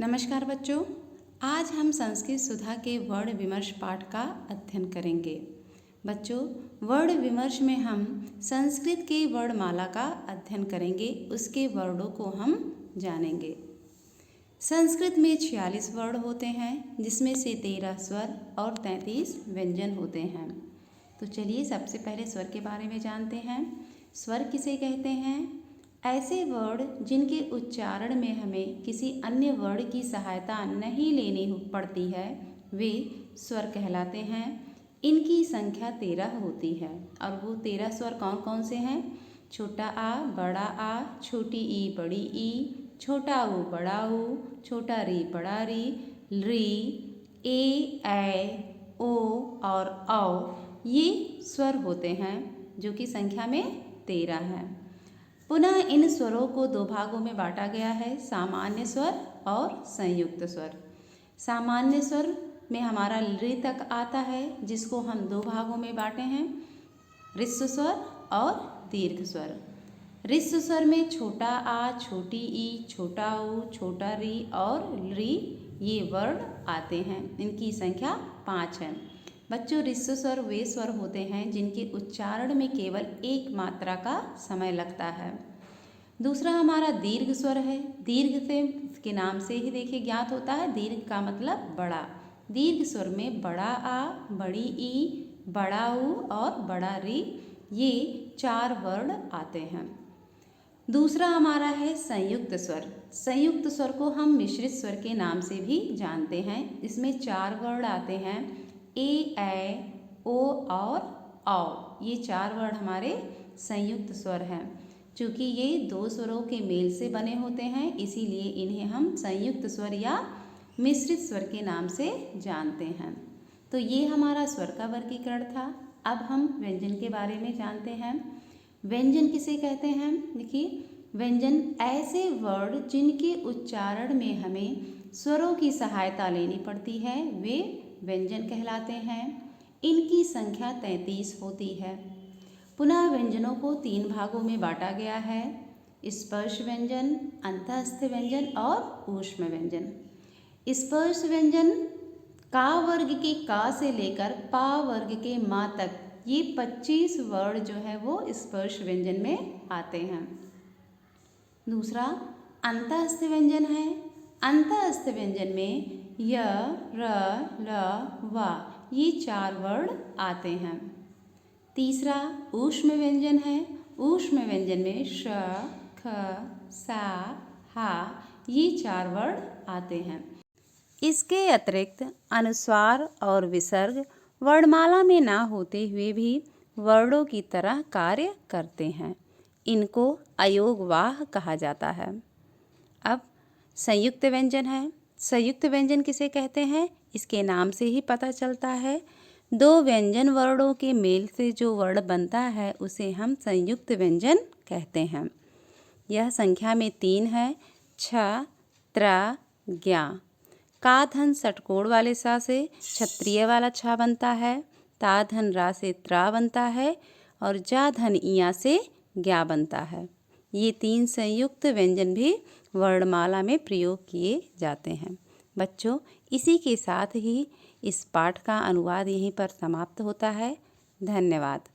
नमस्कार बच्चों, आज हम संस्कृत सुधा के वर्ण विमर्श पाठ का अध्ययन करेंगे। बच्चों, वर्ण विमर्श में हम संस्कृत के वर्णमाला का अध्ययन करेंगे, उसके वर्णों को हम जानेंगे। संस्कृत में 46 वर्ण होते हैं, जिसमें से 13 स्वर और 33 व्यंजन होते हैं। तो चलिए सबसे पहले स्वर के बारे में जानते हैं। स्वर किसे कहते हैं? ऐसे वर्ण जिनके उच्चारण में हमें किसी अन्य वर्ण की सहायता नहीं लेनी पड़ती है, वे स्वर कहलाते हैं। इनकी संख्या 13 होती है और वो 13 स्वर कौन कौन से हैं? छोटा आ, बड़ा आ, छोटी ई, बड़ी ई, छोटा ऊ, बड़ा ऊ, छोटा री, बड़ा री, ए, ओ और औ ये स्वर होते हैं, जो कि संख्या में 13 है। पुनः इन स्वरों को दो भागों में बांटा गया है, सामान्य स्वर और संयुक्त स्वर। सामान्य स्वर में हमारा ऋ तक आता है, जिसको हम दो भागों में बांटे हैं, ह्रस्व स्वर और दीर्घ स्वर। ह्रस्व स्वर में छोटा आ, छोटी ई, छोटा ऊ, छोटा री और री ये वर्ण आते हैं। इनकी संख्या 5 है। बच्चों, ह्रस्व स्वर वे स्वर होते हैं जिनके उच्चारण में केवल एक मात्रा का समय लगता है। दूसरा हमारा दीर्घ स्वर है। दीर्घ से के नाम से ही देखिए ज्ञात होता है, दीर्घ का मतलब बड़ा। दीर्घ स्वर में बड़ा आ, बड़ी ई, बड़ा ऊ और बड़ा री ये 4 वर्ण आते हैं। दूसरा हमारा है संयुक्त स्वर। संयुक्त स्वर को हम मिश्रित स्वर के नाम से भी जानते हैं। इसमें 4 वर्ण आते हैं, ए, ओ और औ। ये 4 वर्ण हमारे संयुक्त स्वर हैं। चूँकि ये 2 स्वरों के मेल से बने होते हैं, इसीलिए इन्हें हम संयुक्त स्वर या मिश्रित स्वर के नाम से जानते हैं। तो ये हमारा स्वर का वर्गीकरण था। अब हम व्यंजन के बारे में जानते हैं। व्यंजन किसे कहते हैं? देखिए, व्यंजन ऐसे वर्ण जिनके उच्चारण में हमें स्वरों की सहायता लेनी पड़ती है, वे व्यंजन कहलाते हैं। इनकी संख्या 33 होती है। पुनः व्यंजनों को 3 भागों में बांटा गया है, स्पर्श व्यंजन, अंतःस्थ व्यंजन और ऊष्म व्यंजन। स्पर्श व्यंजन का वर्ग के का से लेकर पा वर्ग के मा तक ये 25 वर्ण जो है वो स्पर्श व्यंजन में आते हैं। दूसरा अंतःस्थ व्यंजन है। अंतःस्थ व्यंजन में य, र, ल, व ये 4 वर्ण आते हैं। तीसरा ऊष्म व्यंजन है। ऊष्म व्यंजन में श, ख, सा, हा ये 4 वर्ण आते हैं। इसके अतिरिक्त अनुस्वार और विसर्ग वर्णमाला में ना होते हुए भी वर्णों की तरह कार्य करते हैं। इनको अयोगवाह कहा जाता है। अब संयुक्त व्यंजन है। संयुक्त व्यंजन किसे कहते हैं? इसके नाम से ही पता चलता है, 2 व्यंजन वर्णों के मेल से जो वर्ण बनता है उसे हम संयुक्त व्यंजन कहते हैं। यह संख्या में 3 है, छ, त्र, ज्ञा। का धन षटकोण वाले सा से क्षत्रिय वाला छा बनता है, ता धन रा से त्रा बनता है और जा धन इया से ज्ञा बनता है। ये 3 संयुक्त व्यंजन भी वर्णमाला में प्रयोग किए जाते हैं। बच्चों, इसी के साथ ही इस पाठ का अनुवाद यहीं पर समाप्त होता है। धन्यवाद।